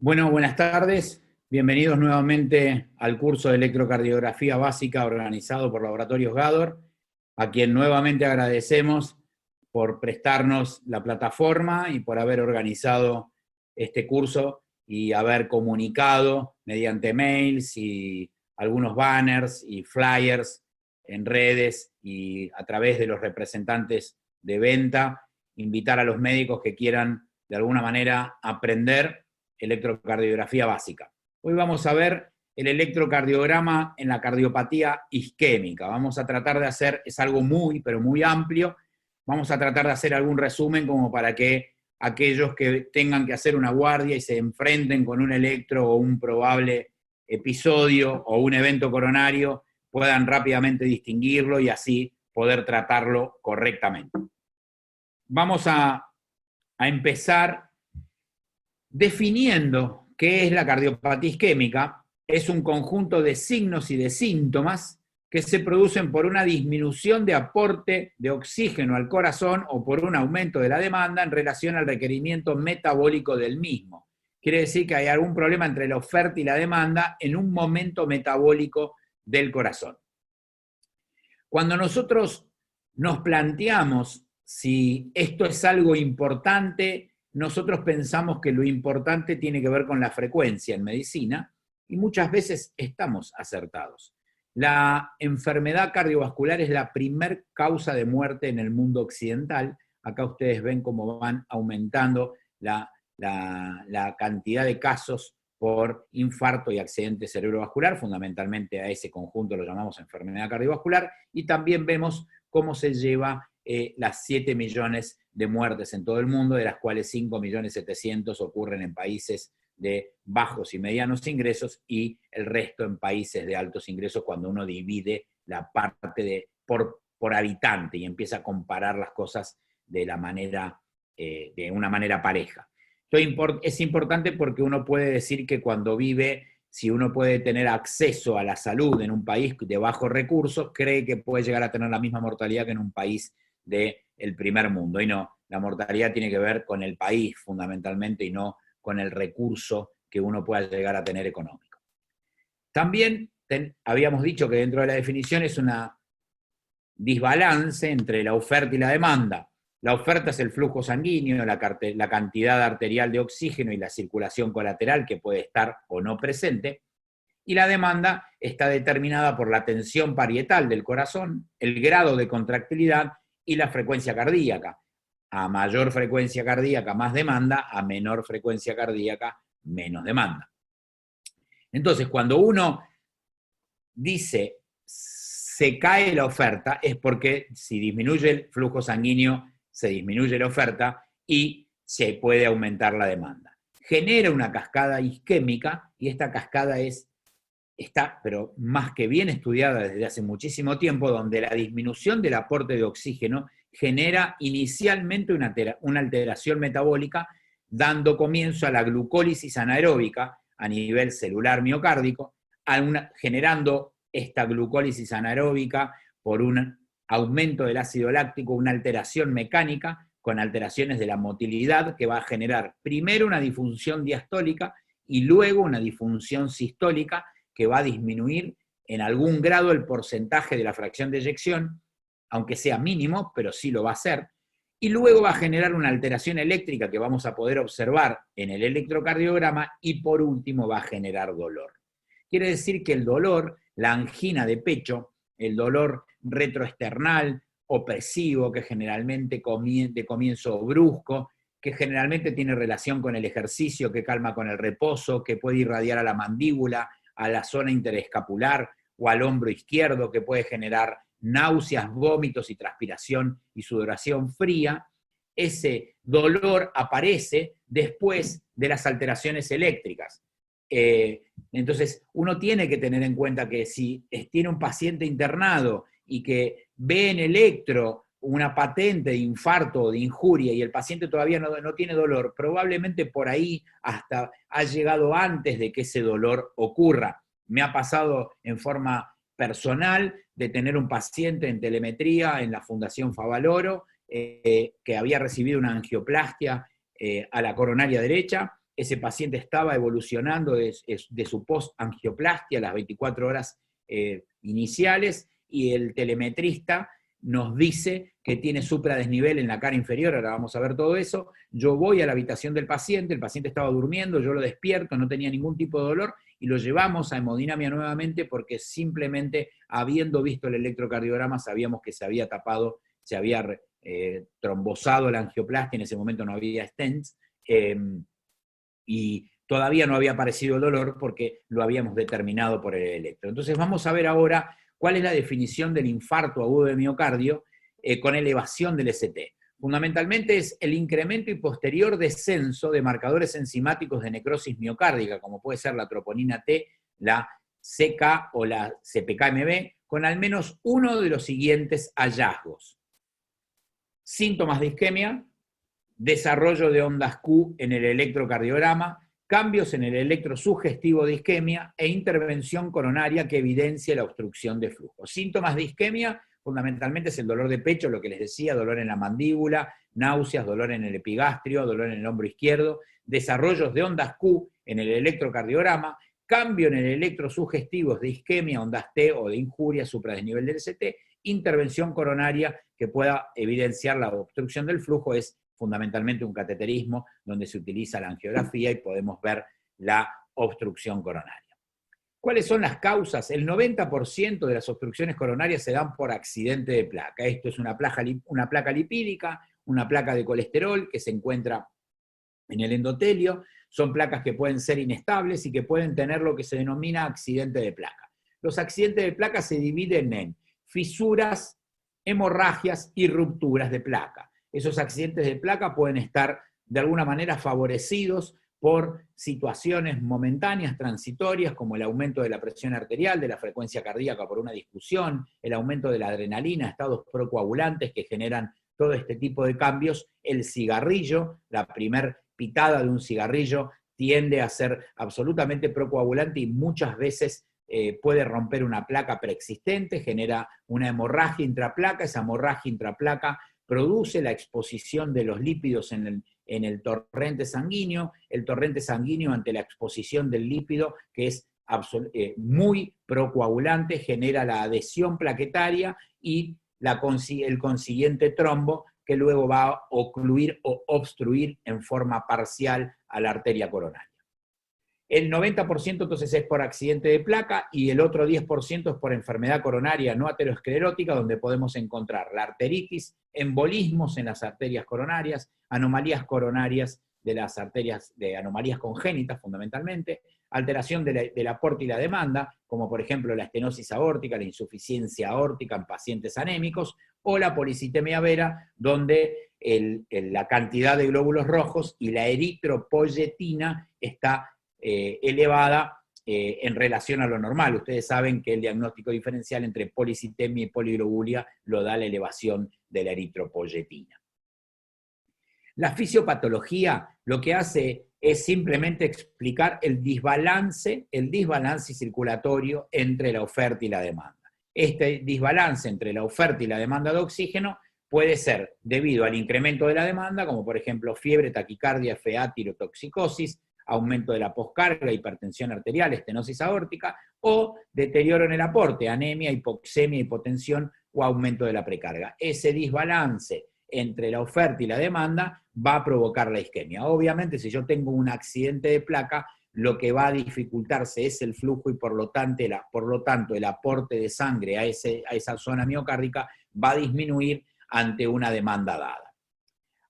Bueno, buenas tardes. Bienvenidos nuevamente al curso de electrocardiografía básica organizado por Laboratorios Gador, a quien nuevamente agradecemos por prestarnos la plataforma y por haber organizado este curso y haber comunicado mediante mails y algunos banners y flyers en redes y a través de los representantes de venta, invitar a los médicos que quieran de alguna manera aprender electrocardiografía básica. Hoy vamos a ver el electrocardiograma en la cardiopatía isquémica. Vamos a tratar de hacer, es algo pero muy amplio, vamos a tratar de hacer algún resumen como para que aquellos que tengan que hacer una guardia y se enfrenten con un electro o un probable episodio o un evento coronario puedan rápidamente distinguirlo y así poder tratarlo correctamente. Vamos a empezar definiendo qué es la cardiopatía isquémica. Es un conjunto de signos y de síntomas que se producen por una disminución de aporte de oxígeno al corazón o por un aumento de la demanda en relación al requerimiento metabólico del mismo. Quiere decir que hay algún problema entre la oferta y la demanda en un momento metabólico del corazón. Cuando nosotros nos planteamos si esto es algo importante, nosotros pensamos que lo importante tiene que ver con la frecuencia en medicina y muchas veces estamos acertados. La enfermedad cardiovascular es la primer causa de muerte en el mundo occidental. Acá ustedes ven cómo van aumentando la cantidad de casos por infarto y accidente cerebrovascular, fundamentalmente a ese conjunto lo llamamos enfermedad cardiovascular, y también vemos cómo se lleva las 7 millones de muertes en todo el mundo, de las cuales 5.700.000 ocurren en países de bajos y medianos ingresos y el resto en países de altos ingresos cuando uno divide la parte por habitante y empieza a comparar las cosas de una manera pareja. Esto es importante porque uno puede decir que cuando vive, si uno puede tener acceso a la salud en un país de bajos recursos, cree que puede llegar a tener la misma mortalidad que en un país del primer mundo. Y no, la mortalidad tiene que ver con el país fundamentalmente y no con el recurso que uno pueda llegar a tener económico. También habíamos dicho que dentro de la definición es una desbalance entre la oferta y la demanda. La oferta es el flujo sanguíneo, la cantidad arterial de oxígeno y la circulación colateral que puede estar o no presente, y la demanda está determinada por la tensión parietal del corazón, el grado de contractilidad y la frecuencia cardíaca. A mayor frecuencia cardíaca, más demanda; a menor frecuencia cardíaca, menos demanda. Entonces, cuando uno dice se cae la oferta, es porque si disminuye el flujo sanguíneo, se disminuye la oferta y se puede aumentar la demanda. Genera una cascada isquémica y esta cascada está, pero más que bien estudiada desde hace muchísimo tiempo, donde la disminución del aporte de oxígeno genera inicialmente una alteración metabólica, dando comienzo a la glucólisis anaeróbica a nivel celular miocárdico, generando esta glucólisis anaeróbica por un aumento del ácido láctico, una alteración mecánica con alteraciones de la motilidad que va a generar primero una disfunción diastólica y luego una disfunción sistólica que va a disminuir en algún grado el porcentaje de la fracción de eyección, aunque sea mínimo, pero sí lo va a hacer, y luego va a generar una alteración eléctrica que vamos a poder observar en el electrocardiograma, y por último va a generar dolor. Quiere decir que el dolor, la angina de pecho, el dolor retroesternal, opresivo, que generalmente de comienzo brusco, que generalmente tiene relación con el ejercicio, que calma con el reposo, que puede irradiar a la mandíbula, a la zona interescapular o al hombro izquierdo, que puede generar náuseas, vómitos y transpiración y sudoración fría. Ese dolor aparece después de las alteraciones eléctricas. Entonces, uno tiene que tener en cuenta que si tiene un paciente internado y que ve en electro una patente de infarto o de injuria y el paciente todavía no tiene dolor, probablemente por ahí hasta ha llegado antes de que ese dolor ocurra. Me ha pasado en forma personal de tener un paciente en telemetría en la Fundación Favaloro que había recibido una angioplastia a la coronaria derecha ese paciente estaba evolucionando de su post-angioplastia a las 24 horas iniciales, y el telemetrista nos dice que tiene supradesnivel en la cara inferior. Ahora vamos a ver todo eso. Yo voy a la habitación del paciente, el paciente estaba durmiendo, yo lo despierto, no tenía ningún tipo de dolor, y lo llevamos a hemodinamia nuevamente porque simplemente, habiendo visto el electrocardiograma, sabíamos que se había tapado, se había trombosado la angioplastia, en ese momento no había stents, y todavía no había aparecido el dolor porque lo habíamos determinado por el electro. Entonces vamos a ver ahora cuál es la definición del infarto agudo de miocardio con elevación del ST. Fundamentalmente es el incremento y posterior descenso de marcadores enzimáticos de necrosis miocárdica, como puede ser la troponina T, la CK o la CPK-MB, con al menos uno de los siguientes hallazgos: síntomas de isquemia, desarrollo de ondas Q en el electrocardiograma, cambios en el electrosugestivo de isquemia e intervención coronaria que evidencia la obstrucción de flujo. Síntomas de isquemia, fundamentalmente es el dolor de pecho, lo que les decía, dolor en la mandíbula, náuseas, dolor en el epigastrio, dolor en el hombro izquierdo, desarrollos de ondas Q en el electrocardiograma, cambio en el electrosugestivo de isquemia, ondas T o de injuria, supradesnivel del ST, intervención coronaria que pueda evidenciar la obstrucción del flujo. Es fundamentalmente un cateterismo donde se utiliza la angiografía y podemos ver la obstrucción coronaria. ¿Cuáles son las causas? El 90% de las obstrucciones coronarias se dan por accidente de placa. Esto es una placa lipídica, una placa de colesterol que se encuentra en el endotelio. Son placas que pueden ser inestables y que pueden tener lo que se denomina accidente de placa. Los accidentes de placa se dividen en fisuras, hemorragias y rupturas de placa. Esos accidentes de placa pueden estar de alguna manera favorecidos por situaciones momentáneas, transitorias, como el aumento de la presión arterial, de la frecuencia cardíaca por una discusión, el aumento de la adrenalina, estados procoagulantes que generan todo este tipo de cambios. El cigarrillo, la primer pitada de un cigarrillo tiende a ser absolutamente procoagulante y muchas veces puede romper una placa preexistente, genera una hemorragia intraplaca. Esa hemorragia intraplaca produce la exposición de los lípidos en el torrente sanguíneo. El torrente sanguíneo, ante la exposición del lípido, que es muy procoagulante, genera la adhesión plaquetaria y el consiguiente trombo, que luego va a ocluir o obstruir en forma parcial a la arteria coronaria. El 90% entonces es por accidente de placa, y el otro 10% es por enfermedad coronaria no aterosclerótica, donde podemos encontrar la arteritis, embolismos en las arterias coronarias, anomalías coronarias de las arterias, de anomalías congénitas fundamentalmente, alteración del aporte y la demanda, como por ejemplo la estenosis aórtica, la insuficiencia aórtica en pacientes anémicos, o la policitemia vera, donde la cantidad de glóbulos rojos y la eritropoyetina está elevada en relación a lo normal. Ustedes saben que el diagnóstico diferencial entre policitemia y poliglobulia lo da la elevación de la eritropoyetina. La fisiopatología lo que hace es simplemente explicar el desbalance circulatorio entre la oferta y la demanda. Este desbalance entre la oferta y la demanda de oxígeno puede ser debido al incremento de la demanda, como por ejemplo fiebre, taquicardia, FA, tirotoxicosis, aumento de la poscarga, hipertensión arterial, estenosis aórtica, o deterioro en el aporte, anemia, hipoxemia, hipotensión o aumento de la precarga. Ese desbalance entre la oferta y la demanda va a provocar la isquemia. Obviamente, si yo tengo un accidente de placa, lo que va a dificultarse es el flujo y por lo tanto el aporte de sangre a esa zona miocárdica va a disminuir ante una demanda dada.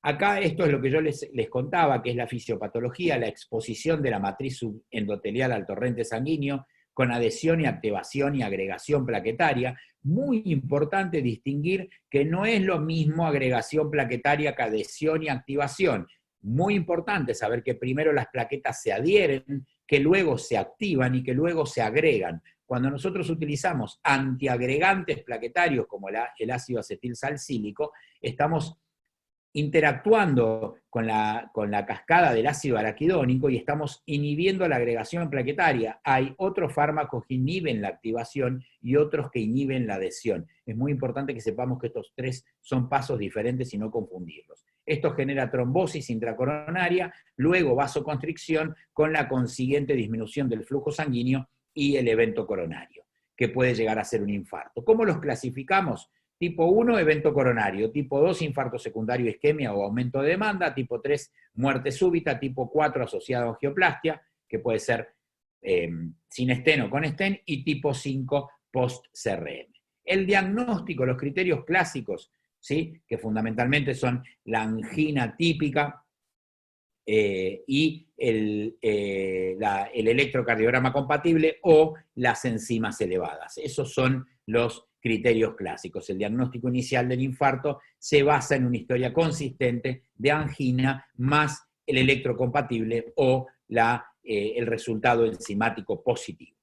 Acá esto es lo que yo les contaba, que es la fisiopatología, la exposición de la matriz subendotelial al torrente sanguíneo, con adhesión y activación y agregación plaquetaria. Muy importante distinguir que no es lo mismo agregación plaquetaria que adhesión y activación. Muy importante saber que primero las plaquetas se adhieren, que luego se activan y que luego se agregan. Cuando nosotros utilizamos antiagregantes plaquetarios como el ácido acetil salicílico, estamos interactuando con la cascada del ácido araquidónico y estamos inhibiendo la agregación plaquetaria. Hay otros fármacos que inhiben la activación y otros que inhiben la adhesión. Es muy importante que sepamos que estos tres son pasos diferentes y no confundirlos. Esto genera trombosis intracoronaria, luego vasoconstricción con la consiguiente disminución del flujo sanguíneo y el evento coronario, que puede llegar a ser un infarto. ¿Cómo los clasificamos? Tipo 1, evento coronario. Tipo 2, infarto secundario, isquemia o aumento de demanda. Tipo 3, muerte súbita. Tipo 4, asociado a angioplastia, que puede ser sin estén o con estén. Y tipo 5, post-CRM. El diagnóstico, los criterios clásicos, ¿sí?, que fundamentalmente son la angina típica y el electrocardiograma compatible o las enzimas elevadas. Esos son los criterios clásicos. El diagnóstico inicial del infarto se basa en una historia consistente de angina más el electrocompatible o el resultado enzimático positivo.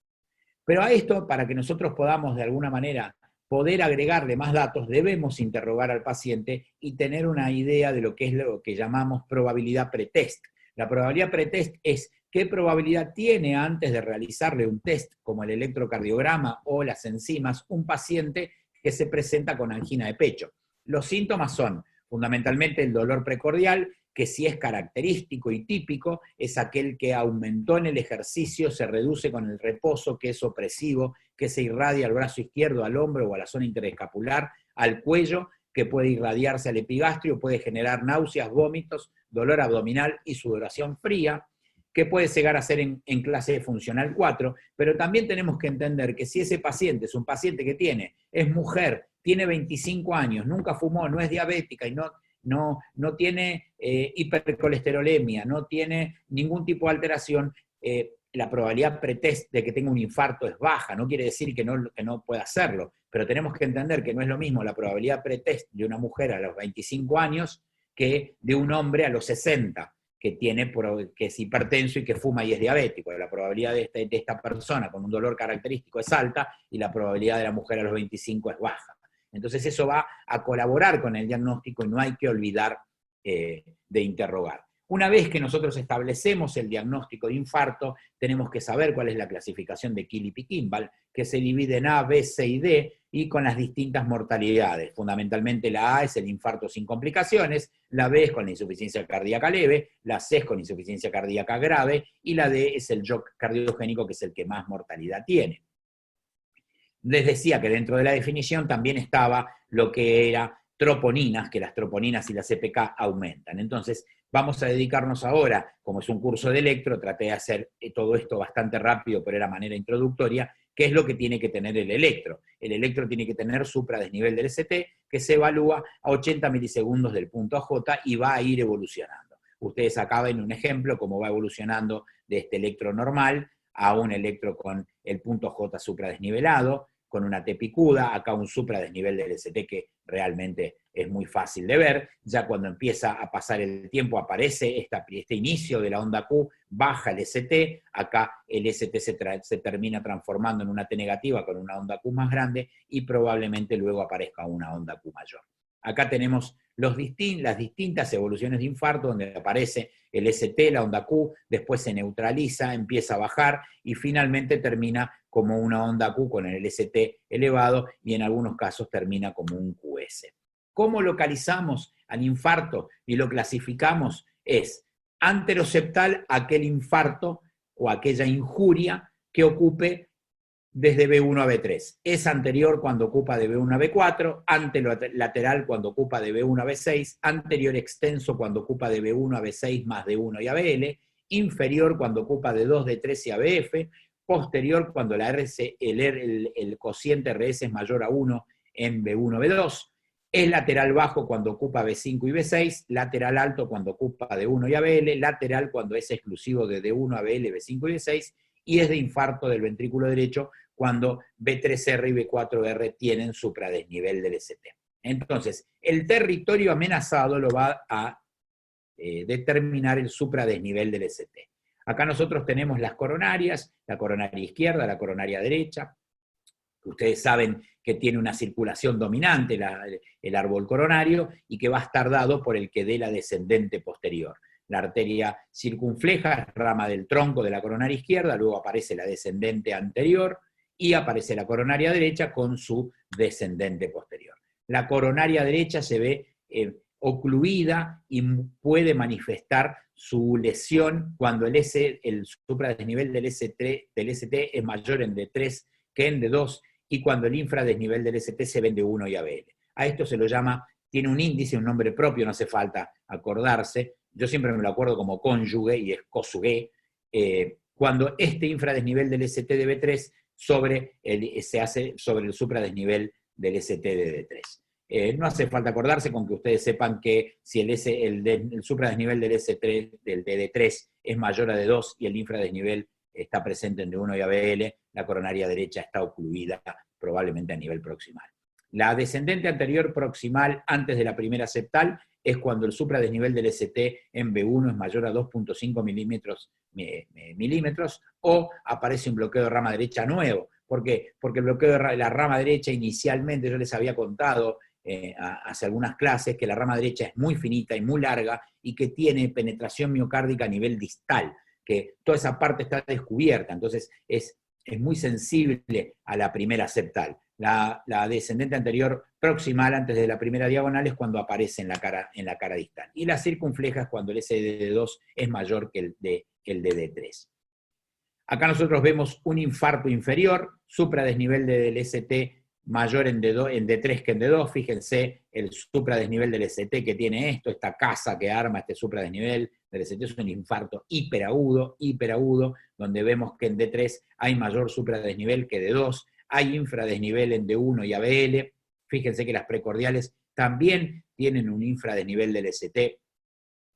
Pero a esto, para que nosotros podamos de alguna manera poder agregarle más datos, debemos interrogar al paciente y tener una idea de lo que es lo que llamamos probabilidad pretest. La probabilidad pretest es qué probabilidad tiene antes de realizarle un test como el electrocardiograma o las enzimas un paciente que se presenta con angina de pecho. Los síntomas son fundamentalmente el dolor precordial, que si es característico y típico, es aquel que aumentó en el ejercicio, se reduce con el reposo, que es opresivo, que se irradia al brazo izquierdo, al hombro o a la zona interescapular, al cuello, que puede irradiarse al epigastrio, puede generar náuseas, vómitos, dolor abdominal y sudoración fría, que puede llegar a ser en clase funcional 4, pero también tenemos que entender que si ese paciente es un paciente que es mujer, tiene 25 años, nunca fumó, no es diabética y no tiene hipercolesterolemia, no tiene ningún tipo de alteración, la probabilidad pretest de que tenga un infarto es baja. No quiere decir que no pueda hacerlo, pero tenemos que entender que no es lo mismo la probabilidad pretest de una mujer a los 25 años que de un hombre a los 60, que es hipertenso y que fuma y es diabético. La probabilidad de esta persona con un dolor característico es alta y la probabilidad de la mujer a los 25 es baja. Entonces eso va a colaborar con el diagnóstico y no hay que olvidar de interrogar. Una vez que nosotros establecemos el diagnóstico de infarto, tenemos que saber cuál es la clasificación de Killip y Kimball, que se divide en A, B, C y D, y con las distintas mortalidades. Fundamentalmente la A es el infarto sin complicaciones, la B es con la insuficiencia cardíaca leve, la C es con insuficiencia cardíaca grave, y la D es el shock cardiogénico, que es el que más mortalidad tiene. Les decía que dentro de la definición también estaba lo que era troponinas, que las troponinas y las CPK aumentan. Entonces, vamos a dedicarnos ahora, como es un curso de electro, traté de hacer todo esto bastante rápido, pero era manera introductoria, qué es lo que tiene que tener el electro. El electro tiene que tener supradesnivel del ST, que se evalúa a 80 milisegundos del punto J y va a ir evolucionando. Ustedes acá ven un ejemplo, cómo va evolucionando de este electro normal a un electro con el punto J supradesnivelado, con una T picuda, acá un supradesnivel del ST que realmente es muy fácil de ver. Ya cuando empieza a pasar el tiempo aparece este inicio de la onda Q, baja el ST, acá el ST se termina transformando en una T negativa con una onda Q más grande y probablemente luego aparezca una onda Q mayor. Acá tenemos las distintas evoluciones de infarto, donde aparece el ST, la onda Q, después se neutraliza, empieza a bajar y finalmente termina como una onda Q con el ST elevado y en algunos casos termina como un QS. ¿Cómo localizamos al infarto y lo clasificamos? Es anteroseptal aquel infarto o aquella injuria que ocupe desde B1 a B3. Es anterior cuando ocupa de B1 a B4, anterolateral cuando ocupa de B1 a B6, anterior extenso cuando ocupa de B1 a B6 más D1 y ABL, inferior cuando ocupa de 2, D3 y ABF, posterior cuando el cociente RS es mayor a 1 en B1, B2, es lateral bajo cuando ocupa B5 y B6, lateral alto cuando ocupa D1 y ABL, lateral cuando es exclusivo de D1, ABL, B5 y B6, y es de infarto del ventrículo derecho cuando B3R y B4R tienen supradesnivel del ST. Entonces, el territorio amenazado lo va a determinar el supradesnivel del ST. Acá nosotros tenemos las coronarias, la coronaria izquierda, la coronaria derecha. que ustedes saben que tiene una circulación dominante, el árbol coronario, y que va a estar dado por el que dé la descendente posterior. La arteria circunfleja es rama del tronco de la coronaria izquierda, luego aparece la descendente anterior y aparece la coronaria derecha con su descendente posterior. La coronaria derecha se ve ocluida y puede manifestar su lesión cuando el supradesnivel del ST es mayor en D3 que en D2 y cuando el infradesnivel del ST se ve en D1 y ABL. A esto se lo llama, tiene un índice, un nombre propio, no hace falta acordarse. Yo siempre me lo acuerdo como cónyuge y es cosugé. Cuando este infradesnivel del ST de B3 se hace sobre el supradesnivel del ST de D3. No hace falta acordarse con que ustedes sepan que si el supradesnivel del S3, del DD3 es mayor a D2 y el infradesnivel está presente en D1 y ABL, la coronaria derecha está ocluida probablemente a nivel proximal. La descendente anterior proximal antes de la primera septal es cuando el supradesnivel del ST en B1 es mayor a 2.5 milímetros o aparece un bloqueo de rama derecha nuevo. ¿Por qué? Porque el bloqueo de la rama derecha inicialmente, yo les había contado hace algunas clases, que la rama derecha es muy finita y muy larga y que tiene penetración miocárdica a nivel distal, que toda esa parte está descubierta, entonces es muy sensible a la primera septal. La descendente anterior proximal antes de la primera diagonal es cuando aparece en la cara distal. Y la circunfleja es cuando el SDD2 es mayor que el DD3. Acá nosotros vemos un infarto inferior, supradesnivel del ST mayor en D3 que en D2. Fíjense el supradesnivel del ST que tiene esta casa que arma este supradesnivel del ST es un infarto hiperagudo, donde vemos que en D3 hay mayor supradesnivel que D2, hay infradesnivel en D1 y ABL. Fíjense que las precordiales también tienen un infradesnivel del ST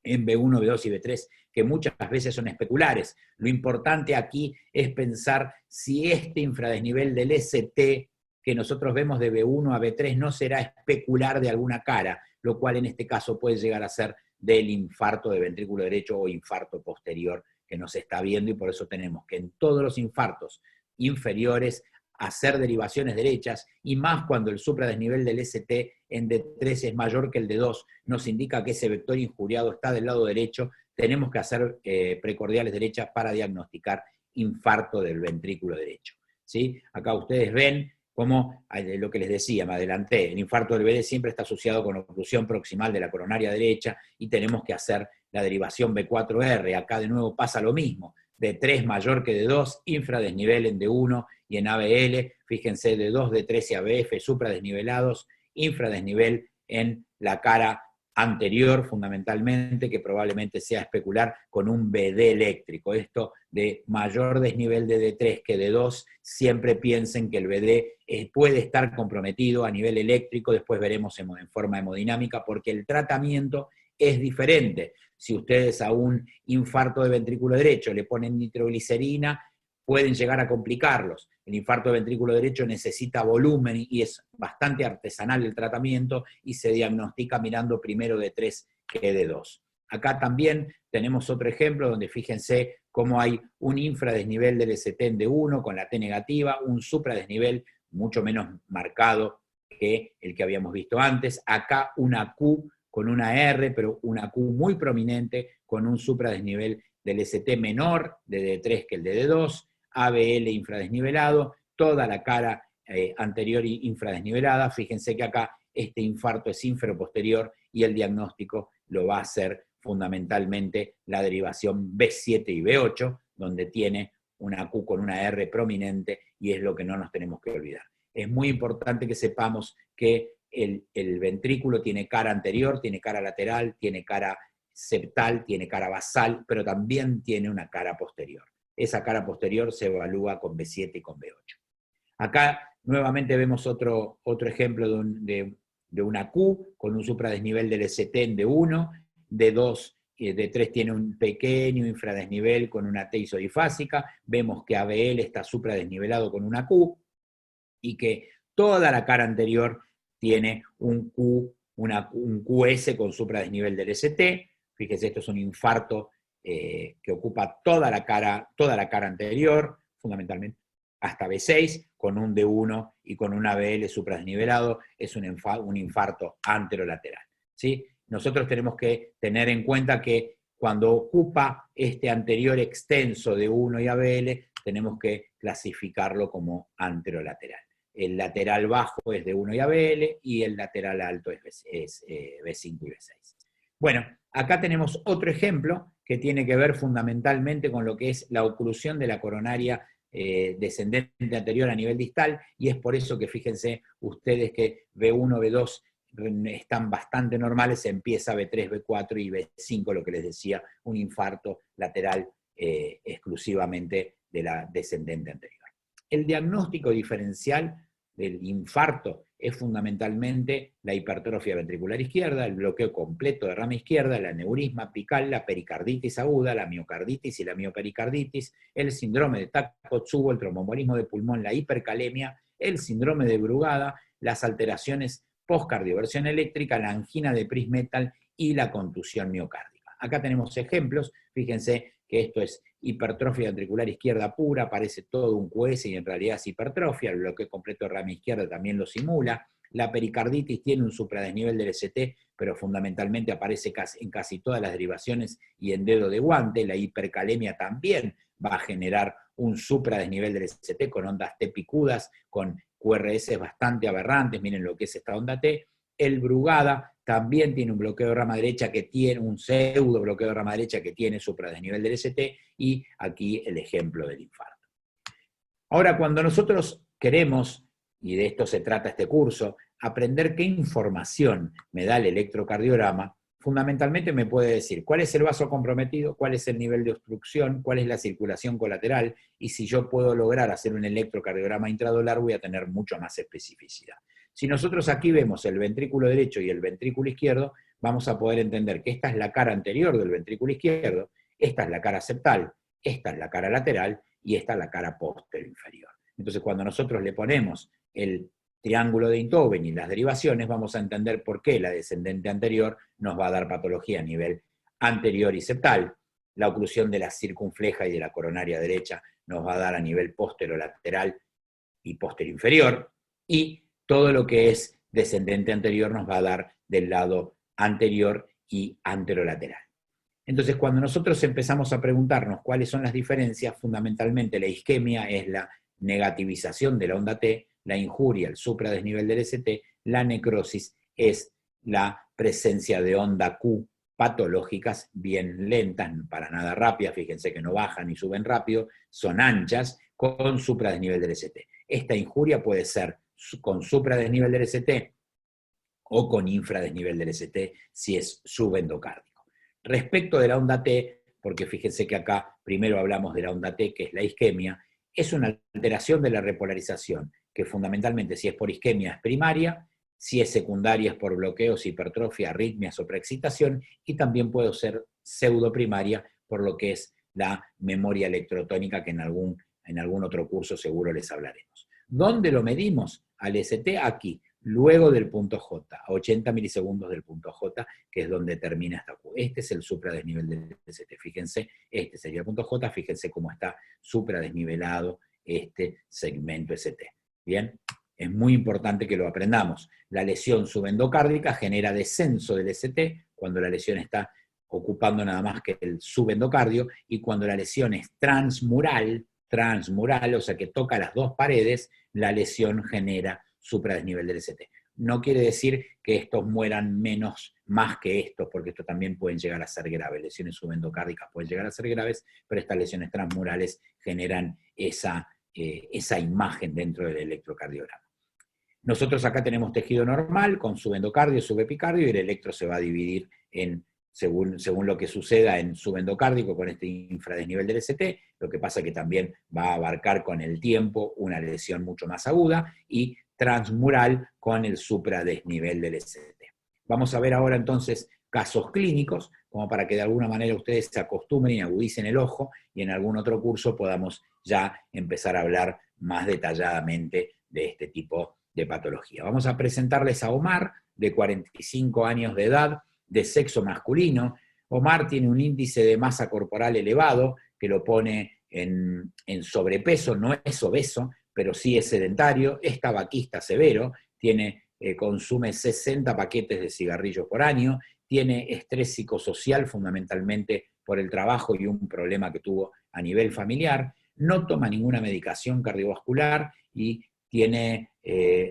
en B1, B2 y B3, que muchas veces son especulares. Lo importante aquí es pensar si este infradesnivel del ST que nosotros vemos de B1 a B3 no será especular de alguna cara, lo cual en este caso puede llegar a ser del infarto de ventrículo derecho o infarto posterior que nos está viendo, y por eso tenemos que en todos los infartos inferiores hacer derivaciones derechas, y más cuando el supradesnivel del ST en D3 es mayor que el D2, nos indica que ese vector injuriado está del lado derecho, tenemos que hacer precordiales derechas para diagnosticar infarto del ventrículo derecho. ¿Sí? Acá ustedes ven cómo, lo que les decía, me adelanté, el infarto del BD siempre está asociado con oclusión proximal de la coronaria derecha, y tenemos que hacer la derivación B4R, acá de nuevo pasa lo mismo, D3 mayor que D2, infradesnivel en D1 y en ABL, fíjense D2, D3 y ABF supradesnivelados, infradesnivel en la cara anterior fundamentalmente, que probablemente sea especular con un BD eléctrico. Esto de mayor desnivel de D3 que D2, siempre piensen que el BD puede estar comprometido a nivel eléctrico, después veremos en forma hemodinámica, porque el tratamiento es diferente. Si ustedes a un infarto de ventrículo derecho le ponen nitroglicerina, pueden llegar a complicarlos. El infarto de ventrículo derecho necesita volumen y es bastante artesanal el tratamiento y se diagnostica mirando primero D3 que D2. Acá también tenemos otro ejemplo donde fíjense cómo hay un infradesnivel del ST en D1 con la T negativa, un supradesnivel mucho menos marcado que el que habíamos visto antes. Acá una Q con una R, pero una Q muy prominente con un supradesnivel del ST menor de D3 que el de D2, ABL infradesnivelado, toda la cara anterior infradesnivelada. Fíjense que acá este infarto es ínfero-posterior y el diagnóstico lo va a hacer fundamentalmente la derivación B7 y B8, donde tiene una Q con una R prominente, y es lo que no nos tenemos que olvidar. Es muy importante que sepamos que el ventrículo tiene cara anterior, tiene cara lateral, tiene cara septal, tiene cara basal, pero también tiene una cara posterior. Esa cara posterior se evalúa con B7 y con B8. Acá nuevamente vemos otro ejemplo de una Q con un supradesnivel del ST en D1, D2, D3 tiene un pequeño infradesnivel con una T isodifásica, vemos que ABL está supradesnivelado con una Q, y que toda la cara anterior tiene un QS con supradesnivel del ST. Fíjese, esto es un infarto que ocupa toda la cara anterior, fundamentalmente hasta B6, con un D1 y con un ABL supradesnivelado, es un infarto anterolateral, ¿sí? Nosotros tenemos que tener en cuenta que cuando ocupa este anterior extenso de 1 y ABL, tenemos que clasificarlo como anterolateral. El lateral bajo es de 1 y ABL y el lateral alto es B5 y B6. Bueno, acá tenemos otro ejemplo que tiene que ver fundamentalmente con lo que es la oclusión de la coronaria descendente anterior a nivel distal, y es por eso que fíjense ustedes que B1, B2 están bastante normales, empieza B3, B4 y B5, lo que les decía, un infarto lateral exclusivamente de la descendente anterior. El diagnóstico diferencial del infarto es fundamentalmente la hipertrofia ventricular izquierda, el bloqueo completo de rama izquierda, el aneurisma apical, la pericarditis aguda, la miocarditis y la miopericarditis, el síndrome de Takotsubo, el tromboembolismo de pulmón, la hipercalemia, el síndrome de Brugada, las alteraciones postcardioversión eléctrica, la angina de Prinzmetal y la contusión miocárdica. Acá tenemos ejemplos, fíjense que esto es hipertrofia ventricular izquierda pura, parece todo un QS y en realidad es hipertrofia, el bloqueo completo de rama izquierda también lo simula, la pericarditis tiene un supradesnivel del ST, pero fundamentalmente aparece en casi todas las derivaciones y en dedo de guante, la hipercalemia también va a generar un supradesnivel del ST con ondas T picudas, con QRS bastante aberrantes, miren lo que es esta onda T. El Brugada también tiene un bloqueo de rama derecha que tiene, un pseudo bloqueo de rama derecha que tiene supradesnivel del ST, y aquí el ejemplo del infarto. Ahora, cuando nosotros queremos, y de esto se trata este curso, aprender qué información me da el electrocardiograma, fundamentalmente me puede decir cuál es el vaso comprometido, cuál es el nivel de obstrucción, cuál es la circulación colateral, y si yo puedo lograr hacer un electrocardiograma intradolar voy a tener mucho más especificidad. Si nosotros aquí vemos el ventrículo derecho y el ventrículo izquierdo, vamos a poder entender que esta es la cara anterior del ventrículo izquierdo, esta es la cara septal, esta es la cara lateral y esta es la cara posterior inferior. Entonces, cuando nosotros le ponemos el triángulo de Einthoven y las derivaciones, vamos a entender por qué la descendente anterior nos va a dar patología a nivel anterior y septal. La oclusión de la circunfleja y de la coronaria derecha nos va a dar a nivel posterolateral y posterior inferior, y todo lo que es descendente anterior nos va a dar del lado anterior y anterolateral. Entonces, cuando nosotros empezamos a preguntarnos cuáles son las diferencias, fundamentalmente la isquemia es la negativización de la onda T, la injuria, el supradesnivel del ST, la necrosis es la presencia de onda Q patológicas bien lentas, para nada rápidas, fíjense que no bajan ni suben rápido, son anchas, con supradesnivel del ST. Esta injuria puede ser con supradesnivel del ST o con infradesnivel del ST si es subendocárdico. Respecto de la onda T, porque fíjense que acá primero hablamos de la onda T, que es la isquemia, es una alteración de la repolarización, que fundamentalmente si es por isquemia es primaria, si es secundaria es por bloqueos, hipertrofia, arritmias o preexcitación, y también puede ser pseudoprimaria por lo que es la memoria electrotónica, que en algún otro curso seguro les hablaremos. ¿Dónde lo medimos? Al ST aquí, luego del punto J, a 80 milisegundos del punto J, que es donde termina esta Q. Este es el supradesnivel del ST. Fíjense, este sería el punto J, fíjense cómo está supradesnivelado este segmento ST. Bien, es muy importante que lo aprendamos. La lesión subendocárdica genera descenso del ST cuando la lesión está ocupando nada más que el subendocardio, y cuando la lesión es transmural, o sea que toca las dos paredes, la lesión genera supradesnivel del ST. No quiere decir que estos mueran más que estos, porque estos también pueden llegar a ser graves. Lesiones subendocárdicas pueden llegar a ser graves, pero estas lesiones transmurales generan esa imagen dentro del electrocardiograma. Nosotros acá tenemos tejido normal con subendocardio, subepicardio, y el electro se va a dividir según lo que suceda en subendocárdico con este infradesnivel del ST, lo que pasa que también va a abarcar con el tiempo una lesión mucho más aguda, y transmural con el supradesnivel del ST. Vamos a ver ahora entonces casos clínicos, como para que de alguna manera ustedes se acostumbren y agudicen el ojo, y en algún otro curso podamos ya empezar a hablar más detalladamente de este tipo de patología. Vamos a presentarles a Omar, de 45 años de edad, de sexo masculino. Omar tiene un índice de masa corporal elevado, que lo pone en sobrepeso, no es obeso, pero sí es sedentario, es tabaquista severo, consume 60 paquetes de cigarrillos por año, tiene estrés psicosocial fundamentalmente por el trabajo y un problema que tuvo a nivel familiar, no toma ninguna medicación cardiovascular y tiene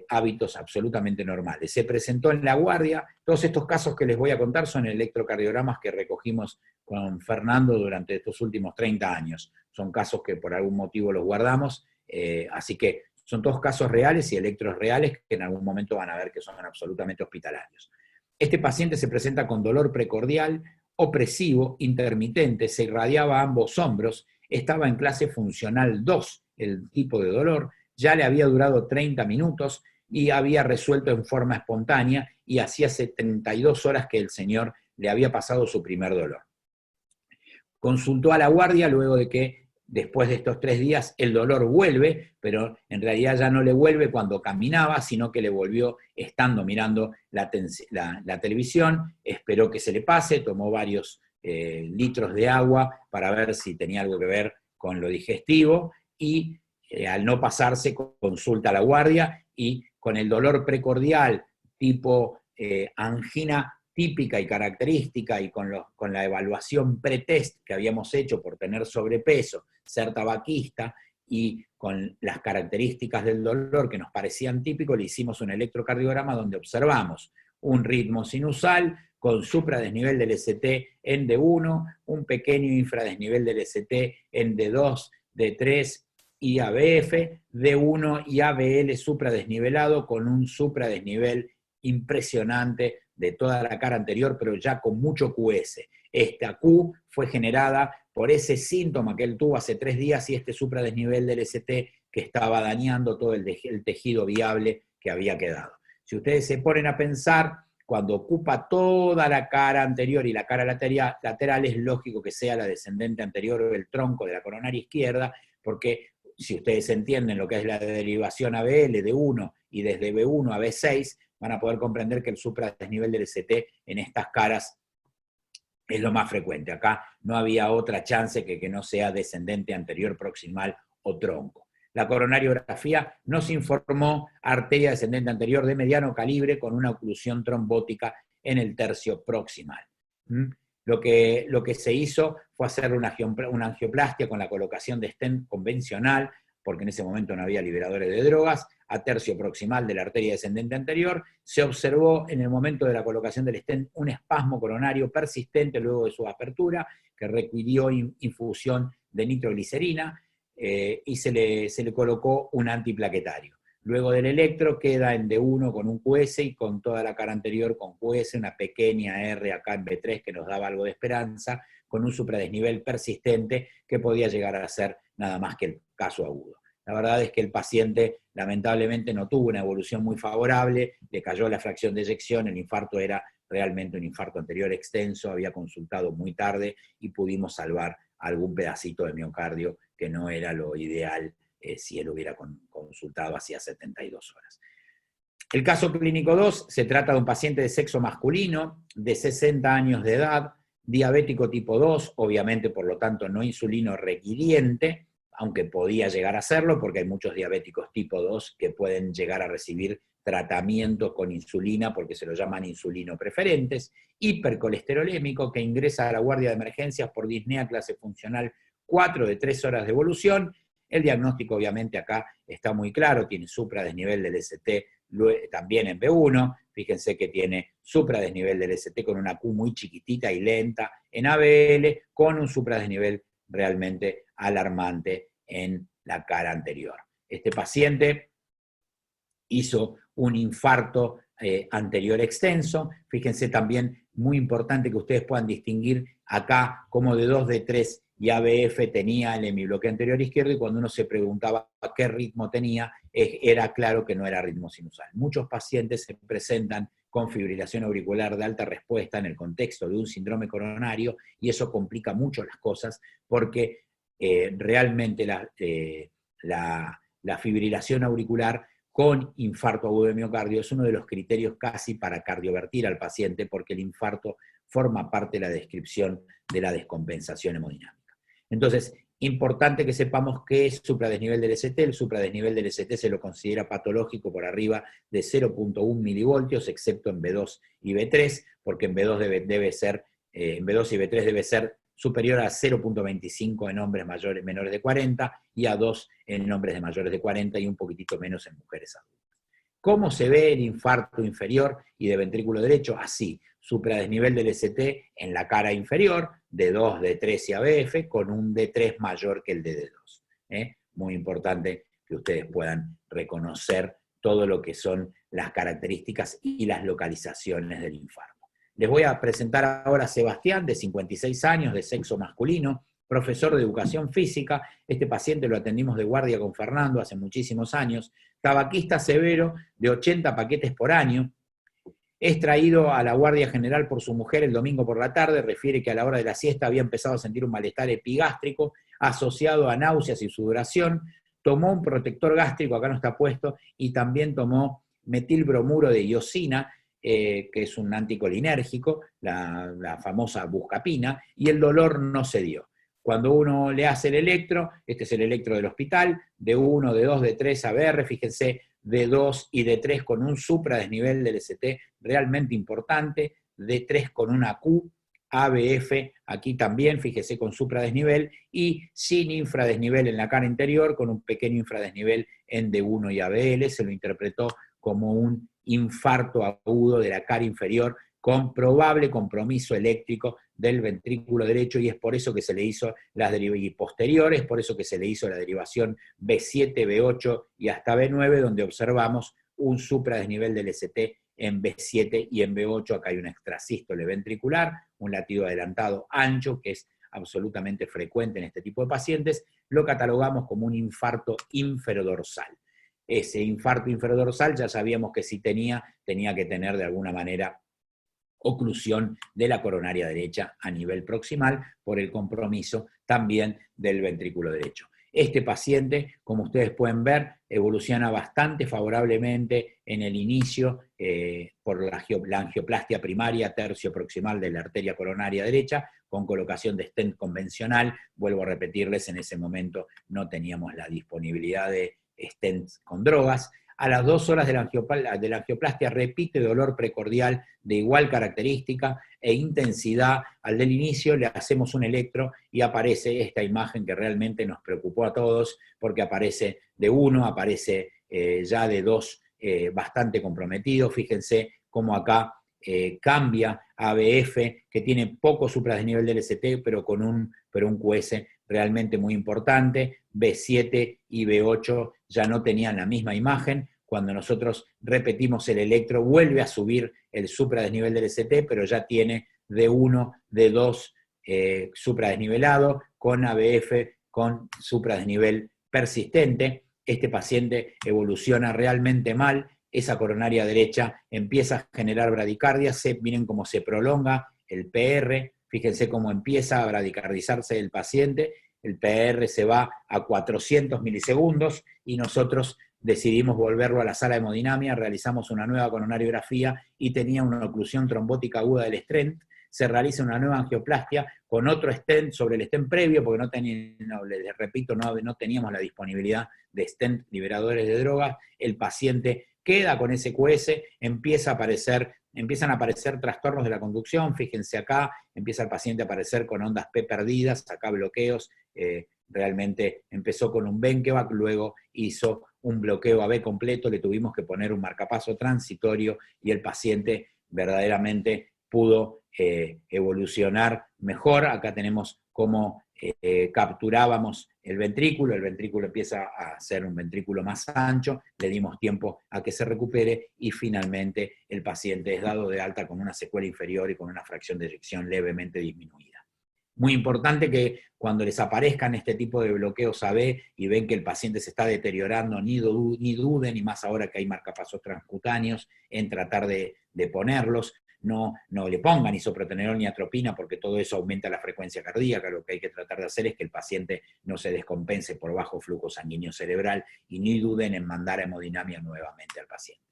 hábitos absolutamente normales. Se presentó en la guardia. Todos estos casos que les voy a contar son electrocardiogramas que recogimos con Fernando durante estos últimos 30 años. Son casos que por algún motivo los guardamos, así que son todos casos reales y electros reales que en algún momento van a ver que son absolutamente hospitalarios. Este paciente se presenta con dolor precordial, opresivo, intermitente, se irradiaba a ambos hombros, estaba en clase funcional 2, el tipo de dolor, ya le había durado 30 minutos y había resuelto en forma espontánea y hacía 72 horas que el señor le había pasado su primer dolor. Consultó a la guardia luego de que después de estos 3 días el dolor vuelve, pero en realidad ya no le vuelve cuando caminaba, sino que le volvió estando mirando la televisión, esperó que se le pase, tomó varios litros de agua para ver si tenía algo que ver con lo digestivo y al no pasarse consulta a la guardia y con el dolor precordial tipo angina típica y característica y con la evaluación pretest que habíamos hecho por tener sobrepeso, ser tabaquista y con las características del dolor que nos parecían típicos, le hicimos un electrocardiograma donde observamos un ritmo sinusal con supradesnivel del ST en D1, un pequeño infradesnivel del ST en D2, D3 y ABF, D1 y ABL supradesnivelado con un supradesnivel impresionante de toda la cara anterior, pero ya con mucho QS. Esta Q fue generada por ese síntoma que él tuvo hace 3 días y este supradesnivel del ST que estaba dañando todo el tejido viable que había quedado. Si ustedes se ponen a pensar, cuando ocupa toda la cara anterior y la cara lateral es lógico que sea la descendente anterior o el tronco de la coronaria izquierda, porque si ustedes entienden lo que es la derivación ABL de 1 y desde B1 a B6, van a poder comprender que el supradesnivel del ST en estas caras es lo más frecuente. Acá no había otra chance que no sea descendente anterior proximal o tronco. La coronariografía nos informó arteria descendente anterior de mediano calibre con una oclusión trombótica en el tercio proximal. Lo que se hizo fue hacer una angioplastia con la colocación de stent convencional, porque en ese momento no había liberadores de drogas, a tercio proximal de la arteria descendente anterior. Se observó en el momento de la colocación del stent un espasmo coronario persistente luego de su apertura, que requirió infusión de nitroglicerina, y se le colocó un antiplaquetario. Luego del electro queda en D1 con un QS y con toda la cara anterior con QS, una pequeña R acá en B3 que nos daba algo de esperanza, con un supradesnivel persistente que podía llegar a ser nada más que el caso agudo. La verdad es que el paciente lamentablemente no tuvo una evolución muy favorable, le cayó la fracción de eyección, el infarto era realmente un infarto anterior extenso, había consultado muy tarde y pudimos salvar algún pedacito de miocardio que no era lo ideal si él hubiera consultado hacía 72 horas. El caso clínico 2 se trata de un paciente de sexo masculino, de 60 años de edad, diabético tipo 2, obviamente por lo tanto no insulino requiriente, aunque podía llegar a serlo porque hay muchos diabéticos tipo 2 que pueden llegar a recibir tratamiento con insulina porque se lo llaman insulino preferentes, hipercolesterolémico que ingresa a la guardia de emergencias por disnea clase funcional 4 de 3 horas de evolución. El diagnóstico obviamente acá está muy claro, tiene supradesnivel del ST también en B1, fíjense que tiene supradesnivel del ST con una Q muy chiquitita y lenta en ABL, con un supradesnivel realmente alarmante en la cara anterior. Este paciente hizo un infarto anterior extenso, fíjense también, muy importante que ustedes puedan distinguir acá como de 2 de 3 y ABF tenía el hemibloqueo anterior izquierdo y cuando uno se preguntaba qué ritmo tenía, era claro que no era ritmo sinusal. Muchos pacientes se presentan con fibrilación auricular de alta respuesta en el contexto de un síndrome coronario y eso complica mucho las cosas porque realmente la fibrilación auricular con infarto agudo de miocardio es uno de los criterios casi para cardiovertir al paciente porque el infarto forma parte de la descripción de la descompensación hemodinámica. Entonces, Importante que sepamos qué es supradesnivel del ST. El supradesnivel del ST se lo considera patológico por arriba de 0.1 milivoltios, excepto en B2 y B3, porque en B2 debe ser, en B2 y B3 debe ser superior a 0.25 en hombres menores de 40 y a 2 en hombres de mayores de 40 y un poquitito menos en mujeres adultas. ¿Cómo se ve el infarto inferior y de ventrículo derecho? Así, supradesnivel del ST en la cara inferior, D2, D3 y ABF, con un D3 mayor que el de D2. Muy importante que ustedes puedan reconocer todo lo que son las características y las localizaciones del infarto. Les voy a presentar ahora a Sebastián, de 56 años, de sexo masculino, profesor de educación física. Este paciente lo atendimos de guardia con Fernando hace muchísimos años, tabaquista severo de 80 paquetes por año. Es traído a la guardia general por su mujer el domingo por la tarde, refiere que a la hora de la siesta había empezado a sentir un malestar epigástrico asociado a náuseas y sudoración, tomó un protector gástrico, acá no está puesto, y también tomó metilbromuro de iosina, que es un anticolinérgico, la famosa buscapina, y el dolor no se dio. Cuando uno le hace el electro, este es el electro del hospital, de 1, de 2, de 3 ABR, fíjense, de 2 y de 3 con un supradesnivel del ST realmente importante, de 3 con una Q, ABF, aquí también, fíjese, con supradesnivel, y sin infradesnivel en la cara interior, con un pequeño infradesnivel en D1 y ABL, se lo interpretó como un infarto agudo de la cara inferior con probable compromiso eléctrico del ventrículo derecho, y es por eso que se le hizo las derivaciones posteriores, por eso que se le hizo la derivación B7, B8 y hasta B9, donde observamos un supradesnivel del ST en B7 y en B8. Acá hay una extrasístole ventricular, un latido adelantado ancho, que es absolutamente frecuente en este tipo de pacientes. Lo catalogamos como un infarto inferodorsal. Ese infarto inferodorsal ya sabíamos que si tenía que tener de alguna manera oclusión de la coronaria derecha a nivel proximal por el compromiso también del ventrículo derecho. Este paciente, como ustedes pueden ver, evoluciona bastante favorablemente en el inicio por la angioplastia primaria tercio proximal de la arteria coronaria derecha, con colocación de stent convencional. Vuelvo a repetirles, en ese momento no teníamos la disponibilidad de stents con drogas. A las 2 horas de la angioplastia repite dolor precordial de igual característica e intensidad al del inicio, le hacemos un electro y aparece esta imagen que realmente nos preocupó a todos, porque aparece de 1, aparece ya de 2 bastante comprometido. Fíjense cómo acá cambia ABF, que tiene poco supradesnivel del ST, pero con un QS realmente muy importante. B7 y B8 ya no tenían la misma imagen. Cuando nosotros repetimos el electro, vuelve a subir el supradesnivel del ST, pero ya tiene D1, D2 supradesnivelado, con ABF, con supradesnivel persistente. Este paciente evoluciona realmente mal, esa coronaria derecha empieza a generar bradicardia, miren cómo se prolonga el PR, fíjense cómo empieza a bradicardizarse el paciente, el PR se va a 400 milisegundos y nosotros decidimos volverlo a la sala de hemodinamia, realizamos una nueva coronariografía y tenía una oclusión trombótica aguda del stent. Se realiza una nueva angioplastia con otro stent sobre el stent previo, porque les repito, no teníamos la disponibilidad de stent liberadores de drogas. El paciente queda con ese QS, empiezan a aparecer trastornos de la conducción. Fíjense acá, empieza el paciente a aparecer con ondas P perdidas, acá bloqueos. Realmente empezó con un Benkevac, luego hizo un bloqueo AB completo, le tuvimos que poner un marcapaso transitorio y el paciente verdaderamente pudo evolucionar mejor. Acá tenemos cómo capturábamos el ventrículo empieza a ser un ventrículo más ancho, le dimos tiempo a que se recupere y finalmente el paciente es dado de alta con una secuela inferior y con una fracción de eyección levemente disminuida. Muy importante que cuando les aparezcan este tipo de bloqueos AB y ven que el paciente se está deteriorando, ni duden, y más ahora que hay marcapasos transcutáneos, en tratar de ponerlos. No le pongan isoprotenolol ni atropina, porque todo eso aumenta la frecuencia cardíaca. Lo que hay que tratar de hacer es que el paciente no se descompense por bajo flujo sanguíneo cerebral, y ni duden en mandar a hemodinamia nuevamente al paciente.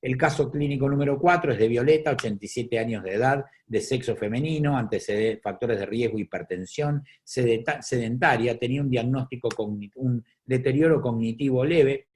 El caso clínico número 4 es de Violeta, 87 años de edad, de sexo femenino, antecedentes, factores de riesgo, hipertensión, sedentaria, tenía un diagnóstico, un deterioro cognitivo leve.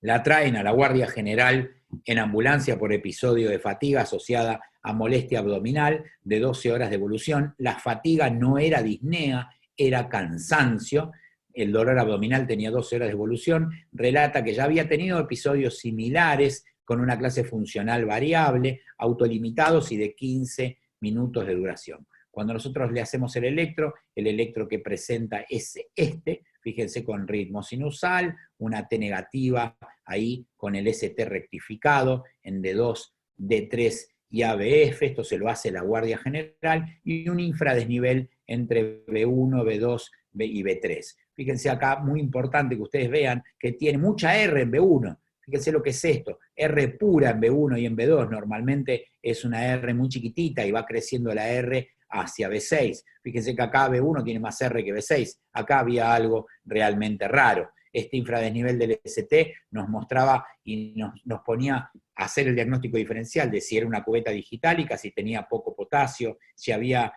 La traen a la Guardia General en ambulancia por episodio de fatiga asociada a molestia abdominal de 12 horas de evolución. La fatiga no era disnea, era cansancio. El dolor abdominal tenía 12 horas de evolución. Relata que ya había tenido episodios similares con una clase funcional variable, autolimitados y de 15 minutos de duración. Cuando nosotros le hacemos el electro que presenta es este, fíjense, con ritmo sinusal, una T negativa ahí con el ST rectificado en D2, D3 y ABF, esto se lo hace la Guardia General, y un infradesnivel entre B1, B2 y B3. Fíjense acá, muy importante que ustedes vean que tiene mucha R en B1. Fíjense lo que es esto, R pura en B1 y en B2, normalmente es una R muy chiquitita y va creciendo la R hacia B6. Fíjense que acá B1 tiene más R que B6, acá había algo realmente raro. Este infradesnivel del ST nos mostraba y nos ponía a hacer el diagnóstico diferencial de si era una cubeta digitálica, si tenía poco potasio, si había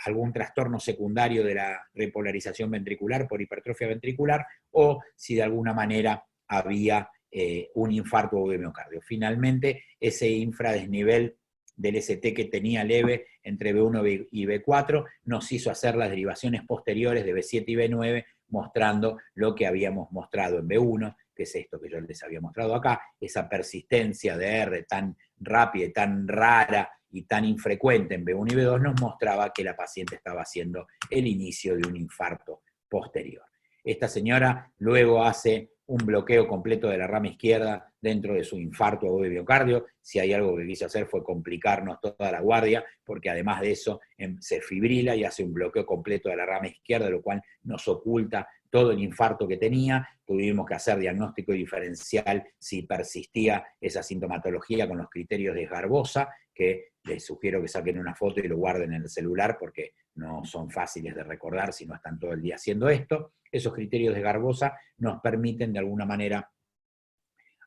algún trastorno secundario de la repolarización ventricular por hipertrofia ventricular, o si de alguna manera había un infarto o de miocardio. Finalmente, ese infradesnivel del ST que tenía leve entre B1 y B4 nos hizo hacer las derivaciones posteriores de B7 y B9, mostrando lo que habíamos mostrado en B1, que es esto que yo les había mostrado acá, esa persistencia de R tan rápida y tan rara y tan infrecuente en B1 y B2 nos mostraba que la paciente estaba haciendo el inicio de un infarto posterior. Esta señora luego hace un bloqueo completo de la rama izquierda dentro de su infarto agudo de miocardio. Si hay algo que quiso hacer fue complicarnos toda la guardia, porque además de eso se fibrila y hace un bloqueo completo de la rama izquierda, lo cual nos oculta todo el infarto que tenía. Tuvimos que hacer diagnóstico diferencial si persistía esa sintomatología con los criterios de Garbosa, que les sugiero que saquen una foto y lo guarden en el celular porque no son fáciles de recordar si no están todo el día haciendo esto. Esos criterios de Garbosa nos permiten de alguna manera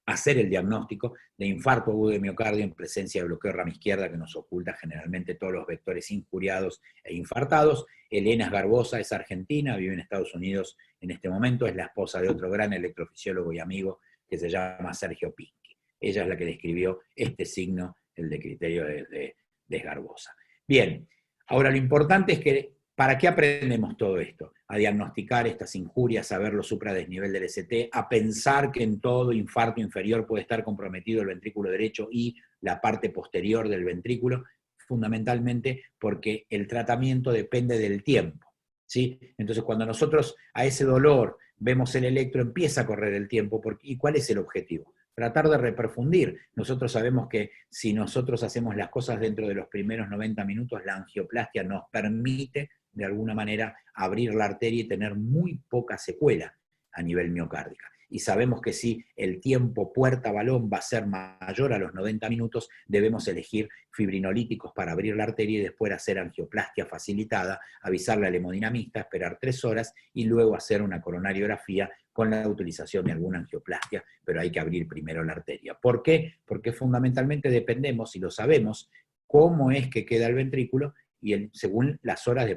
hacer el diagnóstico de infarto agudo de miocardio en presencia de bloqueo de rama izquierda que nos oculta generalmente todos los vectores injuriados e infartados. Elena Garbosa es argentina, vive en Estados Unidos en este momento, es la esposa de otro gran electrofisiólogo y amigo que se llama Sergio Pinky. Ella es la que describió este signo, el de criterio de Garbosa. Bien, ahora lo importante es que, ¿para qué aprendemos todo esto? A diagnosticar estas injurias, a ver los supradesnivel del ST, a pensar que en todo infarto inferior puede estar comprometido el ventrículo derecho y la parte posterior del ventrículo, fundamentalmente porque el tratamiento depende del tiempo, ¿sí? Entonces cuando nosotros a ese dolor vemos el electro, empieza a correr el tiempo, ¿y cuál es el objetivo? Tratar de reperfundir. Nosotros sabemos que si nosotros hacemos las cosas dentro de los primeros 90 minutos, la angioplastia nos permite de alguna manera abrir la arteria y tener muy poca secuela a nivel miocárdica. Y sabemos que si el tiempo puerta-balón va a ser mayor a los 90 minutos, debemos elegir fibrinolíticos para abrir la arteria y después hacer angioplastia facilitada, avisarle al hemodinamista, esperar 3 horas y luego hacer una coronariografía con la utilización de alguna angioplastia, pero hay que abrir primero la arteria. ¿Por qué? Porque fundamentalmente dependemos, y lo sabemos, cómo es que queda el ventrículo y según las horas de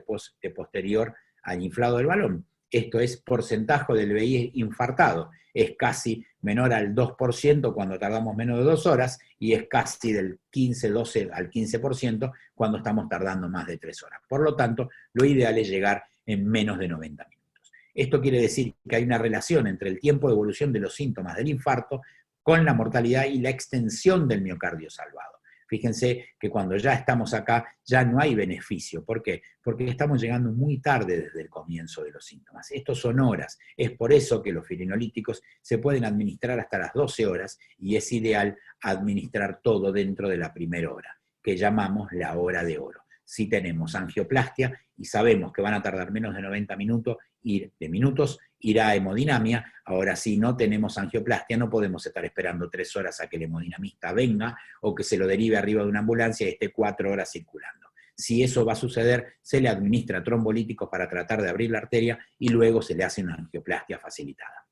posterior al inflado del balón. Esto es porcentaje del VI infartado. Es casi menor al 2% cuando tardamos menos de 2 horas y es casi del 15, 12 al 15% cuando estamos tardando más de 3 horas. Por lo tanto, lo ideal es llegar en menos de 90 minutos. Esto quiere decir que hay una relación entre el tiempo de evolución de los síntomas del infarto con la mortalidad y la extensión del miocardio salvado. Fíjense que cuando ya estamos acá, ya no hay beneficio. ¿Por qué? Porque estamos llegando muy tarde desde el comienzo de los síntomas. Estos son horas. Es por eso que los fibrinolíticos se pueden administrar hasta las 12 horas y es ideal administrar todo dentro de la primera hora, que llamamos la hora de oro. Si tenemos angioplastia y sabemos que van a tardar menos de 90 minutos, irá a hemodinamia. Ahora, si no tenemos angioplastia, no podemos estar esperando 3 horas a que el hemodinamista venga o que se lo derive arriba de una ambulancia y esté 4 horas circulando. Si eso va a suceder, se le administra trombolíticos para tratar de abrir la arteria y luego se le hace una angioplastia facilitada.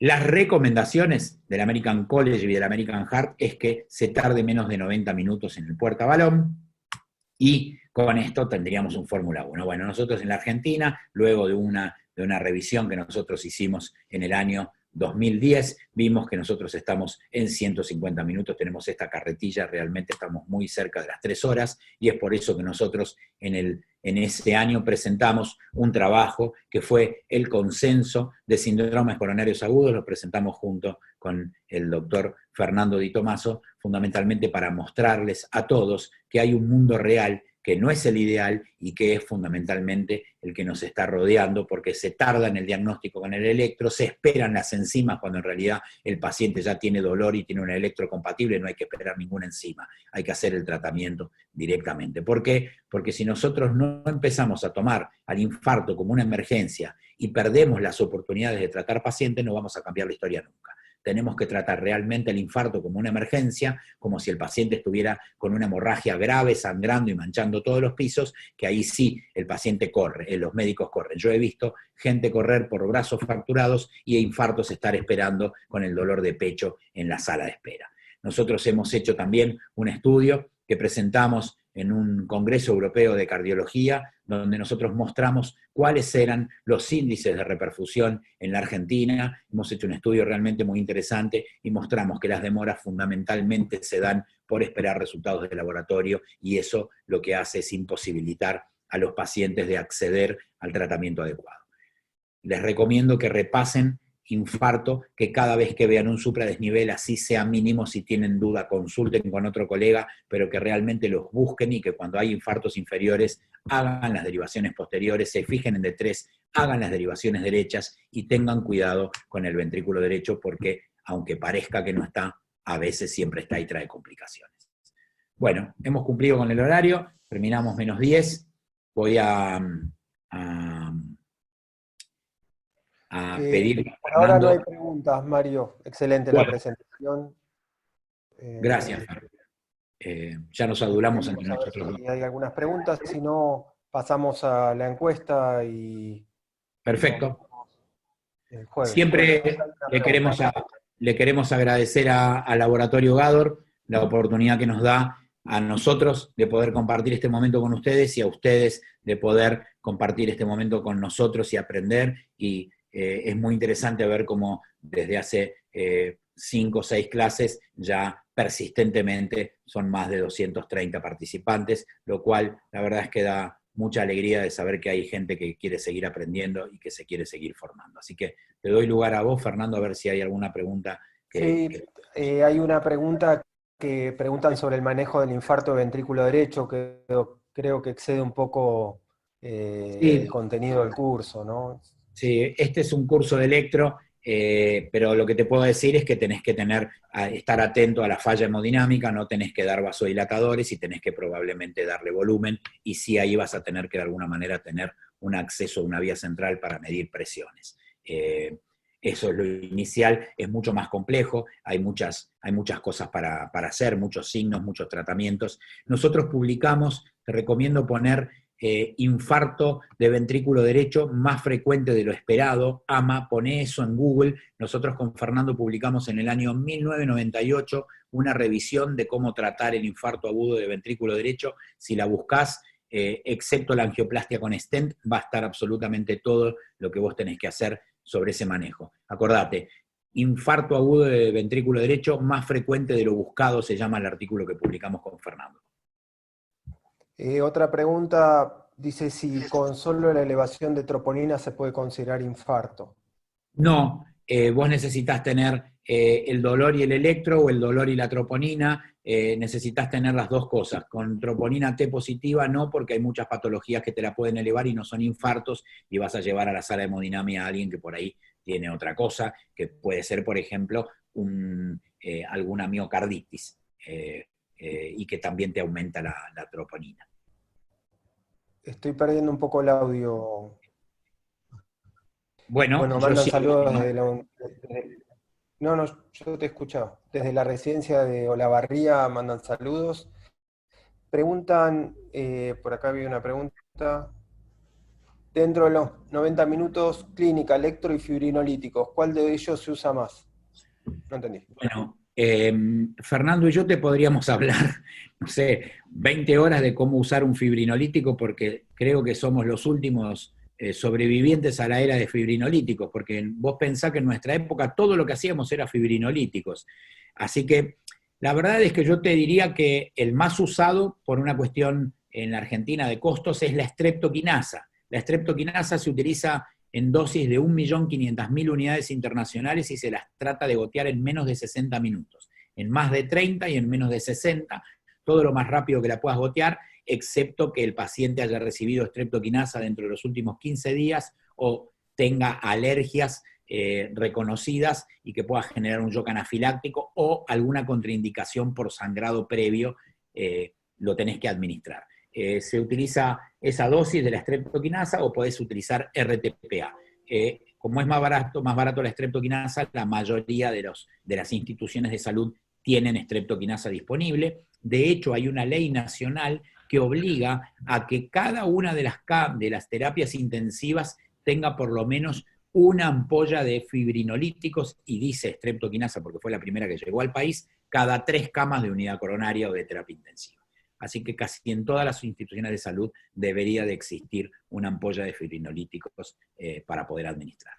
Las recomendaciones del American College y del American Heart es que se tarde menos de 90 minutos en el puertabalón, y con esto tendríamos un Fórmula 1. Bueno, nosotros en la Argentina, luego de una revisión que nosotros hicimos en el año 2010, vimos que nosotros estamos en 150 minutos, tenemos esta carretilla, realmente estamos muy cerca de las 3 horas, y es por eso que nosotros en ese año presentamos un trabajo que fue el consenso de síndromes coronarios agudos, lo presentamos junto con el doctor Fernando Di Tomaso, fundamentalmente para mostrarles a todos que hay un mundo real que no es el ideal y que es fundamentalmente el que nos está rodeando, porque se tarda en el diagnóstico con el electro, se esperan las enzimas cuando en realidad el paciente ya tiene dolor y tiene una electrocompatible, no hay que esperar ninguna enzima, hay que hacer el tratamiento directamente. ¿Por qué? Porque si nosotros no empezamos a tomar al infarto como una emergencia y perdemos las oportunidades de tratar pacientes, no vamos a cambiar la historia nunca. Tenemos que tratar realmente el infarto como una emergencia, como si el paciente estuviera con una hemorragia grave, sangrando y manchando todos los pisos, que ahí sí el paciente corre, los médicos corren. Yo he visto gente correr por brazos fracturados y infartos estar esperando con el dolor de pecho en la sala de espera. Nosotros hemos hecho también un estudio que presentamos en un congreso europeo de cardiología, donde nosotros mostramos cuáles eran los índices de reperfusión en la Argentina. Hemos hecho un estudio realmente muy interesante y mostramos que las demoras fundamentalmente se dan por esperar resultados de laboratorio, y eso lo que hace es imposibilitar a los pacientes de acceder al tratamiento adecuado. Les recomiendo que repasen infarto, que cada vez que vean un supradesnivel, así sea mínimo, si tienen duda, consulten con otro colega, pero que realmente los busquen y que cuando hay infartos inferiores hagan las derivaciones posteriores, se fijen en D3, hagan las derivaciones derechas y tengan cuidado con el ventrículo derecho, porque aunque parezca que no está, a veces siempre está y trae complicaciones. Bueno, hemos cumplido con el horario, terminamos -10, voy a pedir a Por ahora no hay Fernando. preguntas, Mario. Excelente la Bueno, presentación. gracias. Ya nos adulamos entre Veremos a ver nosotros dos. si hay algunas preguntas, si no, pasamos a la encuesta y Perfecto. el jueves. Siempre Bueno, le queremos agradecer al Laboratorio Gador la oportunidad que nos da a nosotros de poder compartir este momento con ustedes y a ustedes de poder compartir este momento con nosotros y aprender. Y es muy interesante ver cómo desde hace 5 o 6 clases ya persistentemente son más de 230 participantes, lo cual la verdad es que da mucha alegría de saber que hay gente que quiere seguir aprendiendo y que se quiere seguir formando. Así que te doy lugar a vos, Fernando, a ver si hay alguna pregunta sí, hay una pregunta que preguntan sobre el manejo del infarto de ventrículo derecho, que creo que excede un poco el Sí, contenido del curso, ¿no? sí, este es un curso de electro, pero lo que te puedo decir es que tenés que estar atento a la falla hemodinámica, no tenés que dar vasodilatadores y tenés que probablemente darle volumen, y sí ahí vas a tener que de alguna manera tener un acceso a una vía central para medir presiones. Eso es lo inicial, es mucho más complejo, hay muchas cosas para hacer, muchos signos, muchos tratamientos. Nosotros publicamos, te recomiendo poner infarto de ventrículo derecho más frecuente de lo esperado, AMA, pone eso en Google. Nosotros con Fernando publicamos en el año 1998 una revisión de cómo tratar el infarto agudo de ventrículo derecho. Si la buscás, excepto la angioplastia con stent, va a estar absolutamente todo lo que vos tenés que hacer sobre ese manejo. Acordate, infarto agudo de ventrículo derecho más frecuente de lo buscado, se llama el artículo que publicamos con Fernando. Otra pregunta dice si con solo la elevación de troponina se puede considerar infarto. No, vos necesitas tener el dolor y el electro, o el dolor y la troponina, necesitas tener las dos cosas. Con troponina T positiva no, porque hay muchas patologías que te la pueden elevar y no son infartos, y vas a llevar a la sala de hemodinamia a alguien que por ahí tiene otra cosa, que puede ser, por ejemplo, alguna miocarditis, y que también te aumenta la troponina. Estoy perdiendo un poco el audio. Bueno, Bueno, yo mandan sí. saludos No, yo te he escuchado. Desde la residencia de Olavarría mandan saludos. Preguntan, por acá había una pregunta. dentro de los 90 minutos, clínica, electro y fibrinolíticos, ¿cuál de ellos se usa más? No entendí. Bueno, Fernando y yo te podríamos hablar, no sé, 20 horas de cómo usar un fibrinolítico, porque creo que somos los últimos sobrevivientes a la era de fibrinolíticos, porque vos pensás que en nuestra época todo lo que hacíamos era fibrinolíticos. Así que la verdad es que yo te diría que el más usado, por una cuestión en la Argentina de costos, es la streptokinasa. La streptokinasa se utiliza en dosis de 1.500.000 unidades internacionales y se las trata de gotear en menos de 60 minutos. En más de 30 y en menos de 60, todo lo más rápido que la puedas gotear, excepto que el paciente haya recibido streptokinasa dentro de los últimos 15 días o tenga alergias reconocidas y que pueda generar un shock anafiláctico o alguna contraindicación por sangrado previo, lo tenés que administrar. Se utiliza esa dosis de la streptokinasa o podés utilizar RTPA. Como es más barato la streptokinasa, la mayoría de las instituciones de salud tienen streptokinasa disponible. De hecho, hay una ley nacional que obliga a que cada una de las terapias intensivas tenga por lo menos una ampolla de fibrinolíticos, y dice streptokinasa porque fue la primera que llegó al país, cada 3 camas de unidad coronaria o de terapia intensiva. Así que casi en todas las instituciones de salud debería de existir una ampolla de fibrinolíticos para poder administrar.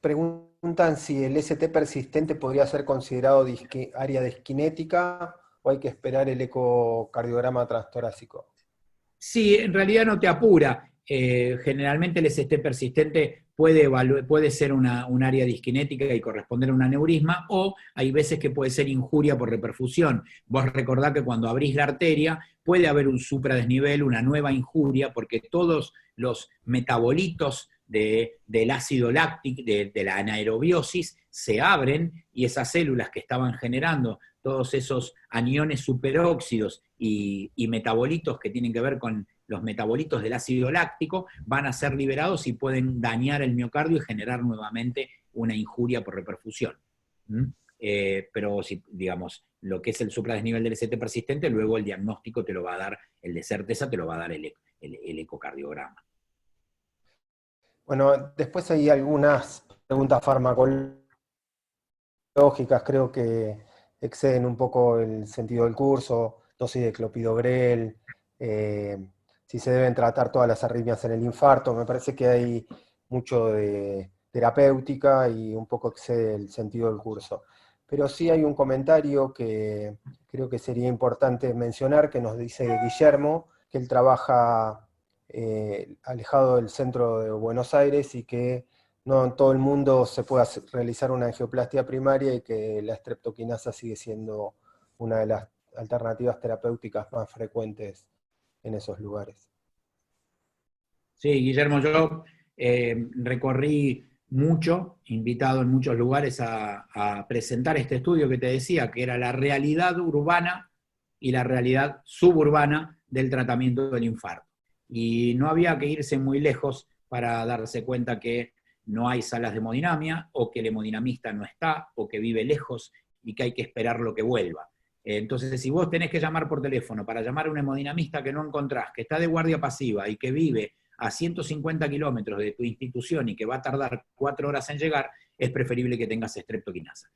Preguntan si el ST persistente podría ser considerado área disquinética o hay que esperar el ecocardiograma transtorácico. Sí, en realidad no te apura. Generalmente el ST persistente puede ser un área disquinética y corresponder a un aneurisma, o hay veces que puede ser injuria por reperfusión. Vos recordá que cuando abrís la arteria puede haber un supradesnivel, una nueva injuria, porque todos los metabolitos del ácido láctico, de la anaerobiosis, se abren y esas células que estaban generando todos esos aniones superóxidos y metabolitos que tienen que ver con los metabolitos del ácido láctico van a ser liberados y pueden dañar el miocardio y generar nuevamente una injuria por reperfusión. Pero si, digamos, lo que es el supradesnivel del ST persistente, luego el diagnóstico te lo va a dar, el de certeza te lo va a dar el ecocardiograma. Bueno, después hay algunas preguntas farmacológicas, creo que exceden un poco el sentido del curso, dosis de clopidogrel, si se deben tratar todas las arritmias en el infarto. Me parece que hay mucho de terapéutica y un poco excede el sentido del curso. Pero sí hay un comentario que creo que sería importante mencionar, que nos dice Guillermo, que él trabaja alejado del centro de Buenos Aires y que no en todo el mundo se puede realizar una angioplastia primaria y que la streptokinasa sigue siendo una de las alternativas terapéuticas más frecuentes en esos lugares. Sí, Guillermo, yo recorrí mucho, invitado en muchos lugares a presentar este estudio que te decía, que era la realidad urbana y la realidad suburbana del tratamiento del infarto. Y no había que irse muy lejos para darse cuenta que no hay salas de hemodinamia, o que el hemodinamista no está, o que vive lejos y que hay que esperar lo que vuelva. Entonces, si vos tenés que llamar por teléfono para llamar a un hemodinamista que no encontrás, que está de guardia pasiva y que vive a 150 kilómetros de tu institución y que va a tardar 4 horas en llegar, es preferible que tengas streptokinasa.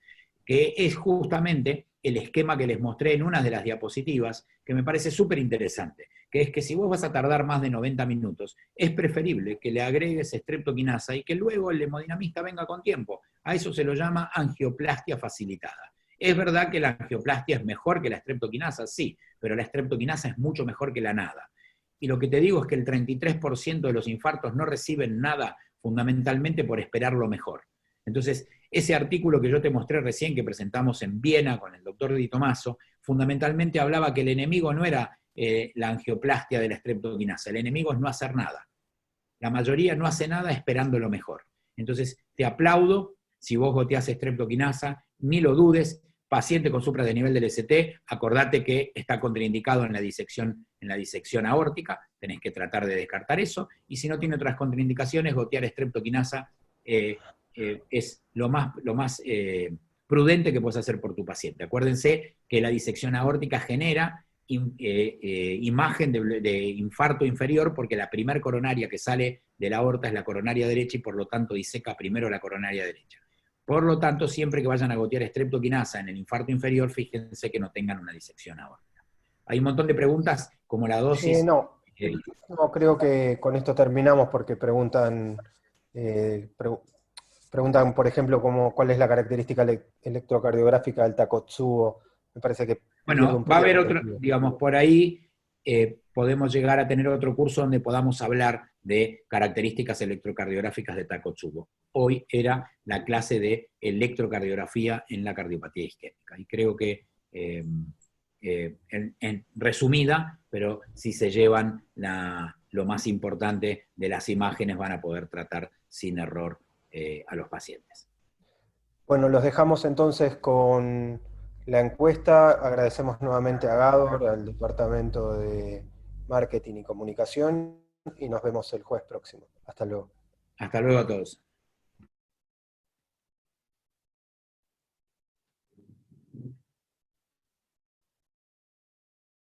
Que es justamente el esquema que les mostré en una de las diapositivas, que me parece súper interesante, que es que si vos vas a tardar más de 90 minutos, es preferible que le agregues streptokinasa y que luego el hemodinamista venga con tiempo. A eso se lo llama angioplastia facilitada. Es verdad que la angioplastia es mejor que la streptokinasa, sí, pero la streptokinasa es mucho mejor que la nada. Y lo que te digo es que el 33% de los infartos no reciben nada fundamentalmente por esperar lo mejor. Entonces, ese artículo que yo te mostré recién, que presentamos en Viena con el doctor Di Tomaso, fundamentalmente hablaba que el enemigo no era la angioplastia de la streptokinasa, el enemigo es no hacer nada. La mayoría no hace nada esperando lo mejor. Entonces, te aplaudo si vos goteás streptokinasa, ni lo dudes. Paciente con supradesnivel del ST, acordate que está contraindicado en la disección aórtica, tenés que tratar de descartar eso, y si no tiene otras contraindicaciones, gotear streptokinasa es lo más prudente que puedes hacer por tu paciente. Acuérdense que la disección aórtica genera imagen de infarto inferior, porque la primer coronaria que sale de la aorta es la coronaria derecha y por lo tanto diseca primero la coronaria derecha. Por lo tanto, siempre que vayan a gotear streptokinasa en el infarto inferior, fíjense que no tengan una disección aórtica. Hay un montón de preguntas, como la dosis. No, no, creo que con esto terminamos porque preguntan, preguntan, por ejemplo, cuál es la característica electrocardiográfica del Takotsubo. Me parece que pierde Bueno, un va a poco haber el otro, sentido. digamos, por ahí podemos llegar a tener otro curso donde podamos hablar de características electrocardiográficas de Takotsubo. Hoy era la clase de electrocardiografía en la cardiopatía isquémica. Y creo que, en resumida, pero si se llevan lo más importante de las imágenes, van a poder tratar sin error a los pacientes. Bueno, los dejamos entonces con la encuesta. Agradecemos nuevamente a Gador, al Departamento de Marketing y Comunicación, y nos vemos el jueves próximo. Hasta luego. Hasta luego a todos.